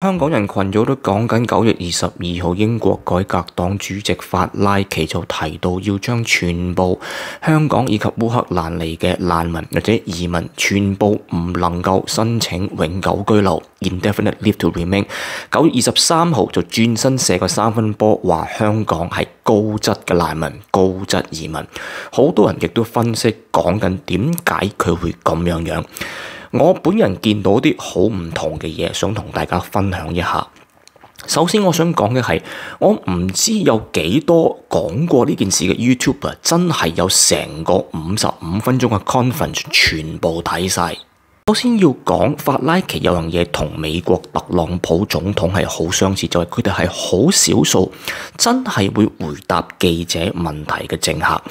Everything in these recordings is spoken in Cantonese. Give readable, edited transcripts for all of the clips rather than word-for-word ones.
香港人群組都講緊9月22號英國改革黨主席法拉奇就提到要將全部香港以及烏克蘭嚟嘅難民或者移民全部唔能夠申請永久居留 （indefinite leave to remain）。9月23號就轉身射個三分波，話香港係高質嘅難民、高質移民。好多人亦都分析講緊點解佢會咁樣。我本人見到啲好唔同嘅嘢，想同大家分享一下。首先，我想講嘅係，我唔知有幾多講過呢件事嘅 YouTuber 真係有成個55分鐘嘅 conference 全部睇晒。首先要講法拉奇有樣嘢同美國特朗普總統係好相似，就係佢哋係好少數真係會回答記者問題嘅政客。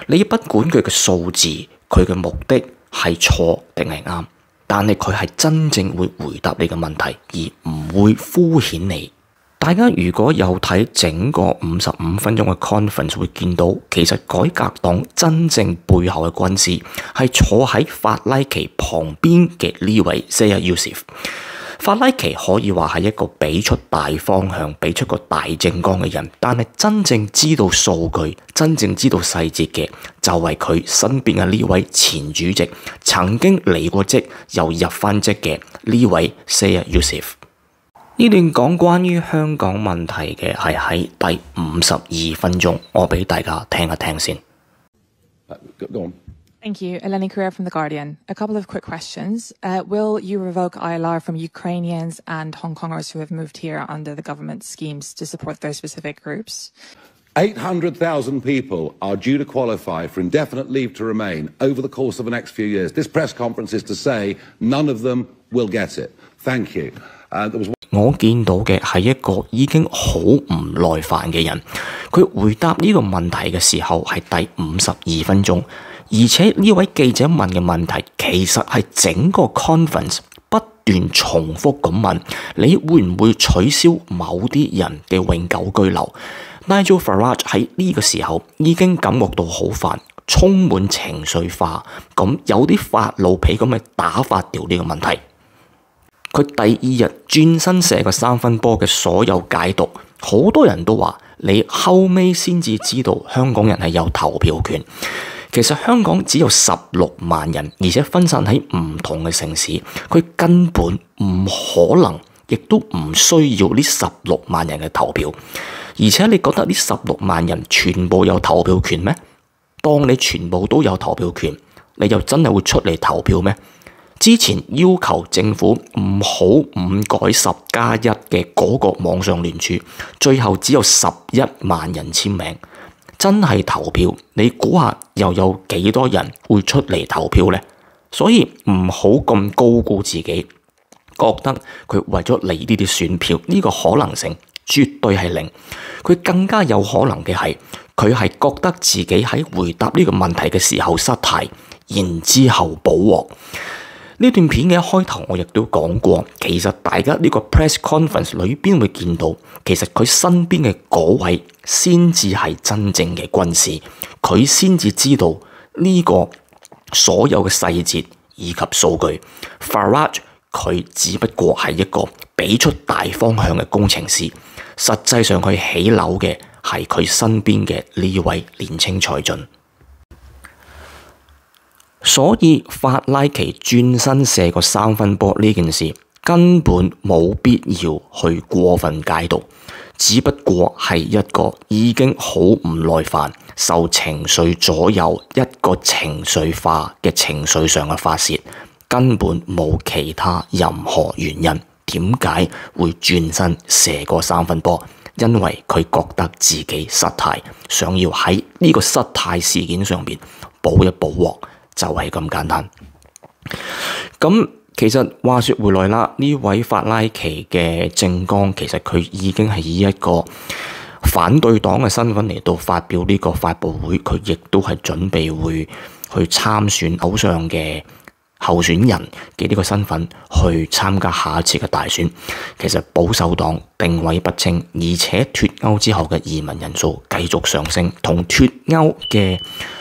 你不管佢嘅數字，佢嘅目的係錯定係啱。但係佢係真正會回答你嘅問題，而唔會敷衍你。大家如果有睇整個55分鐘嘅 conference， 會見到其實改革黨真正背後嘅軍師係坐喺法拉奇旁邊嘅呢位 Sayed Youssef。法拉奇可以話係一個俾出大方向、俾出個大政綱嘅人，但係真正知道數據、真正知道細節嘅就係佢身邊嘅呢位前主席，曾經離過職又入翻職嘅呢位 Sayed Youssef。呢段講關於香港問題嘅係喺第52分鐘，我俾大家聽一聽先。Go on. Thank you. Eleni Correa from The Guardian. A couple of quick questions. Will you revoke ILR from Ukrainians and Hong Kongers who have moved here under the government's schemes to support those specific groups? 800,000 people are due to qualify for indefinite leave to remain over the course of the next few years. This press conference is to say none of them will get it. Thank you. 我見到嘅係一個已經好唔耐煩嘅人，佢回答呢個問題嘅時候係第52分鐘。而且呢位記者問嘅問題，其實係整個 conference 不斷重複咁問，你會唔會取消某啲人嘅永久居留？ Nigel Farage 喺呢個時候已經感覺到好煩，充滿情緒化，咁有啲發老脾咁去打發掉呢個問題。佢第二日轉身射個三分波嘅所有解讀，好多人都話你後尾先至知道香港人係有投票權。其實香港只有16萬人，而且分散喺唔同嘅城市，佢根本唔可能，亦都唔需要呢16萬人嘅投票。而且你覺得呢16萬人全部有投票權咩？當你全部都有投票權，你就真係會出嚟投票咩？之前要求政府唔好5改10+1嘅嗰個網上聯署，最後只有11萬人簽名。真係投票，你估下又有幾多人會出嚟投票呢？所以唔好咁高估自己，覺得佢為咗你呢啲選票，呢個可能性絕對係零。佢更加有可能嘅係，佢係覺得自己喺回答呢個問題嘅時候失態，然之後補鑊。呢段片嘅一開頭我亦都講過，其實大家呢個 press conference 裏邊會見到，其實佢身邊嘅嗰位先至係真正嘅軍師，佢先至知道呢個所有嘅細節以及數據。Farage 佢只不過係一個俾出大方向嘅工程師，實際上佢起樓嘅係佢身邊嘅呢位年青才俊。所以法拉奇轉身射個三分波呢件事根本冇必要去過分解讀，只不過係一個已經好唔耐煩、受情緒左右一個情緒化嘅情緒上嘅發洩，根本冇其他任何原因。點解會轉身射個三分波？因為佢覺得自己失態，想要喺呢個失態事件上邊補一補鑊。就係咁簡單。咁其實話說回來啦，呢位法拉奇嘅政綱其實佢已經係以一個反對黨嘅身份嚟到發表呢個發佈會，佢亦都係準備會去參選偶像嘅候選人嘅呢個身份去參加下一次嘅大選。其實保守黨定位不清，而且脫歐之後嘅移民人數繼續上升，同脫歐嘅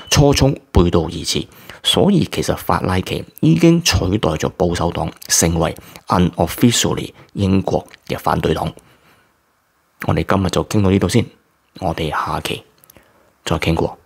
初衷背道而馳。所以其實法拉奇已經取代咗保守黨，成為 unofficially 英國嘅反對黨。我哋今日就傾到呢度先，我哋下期再傾過。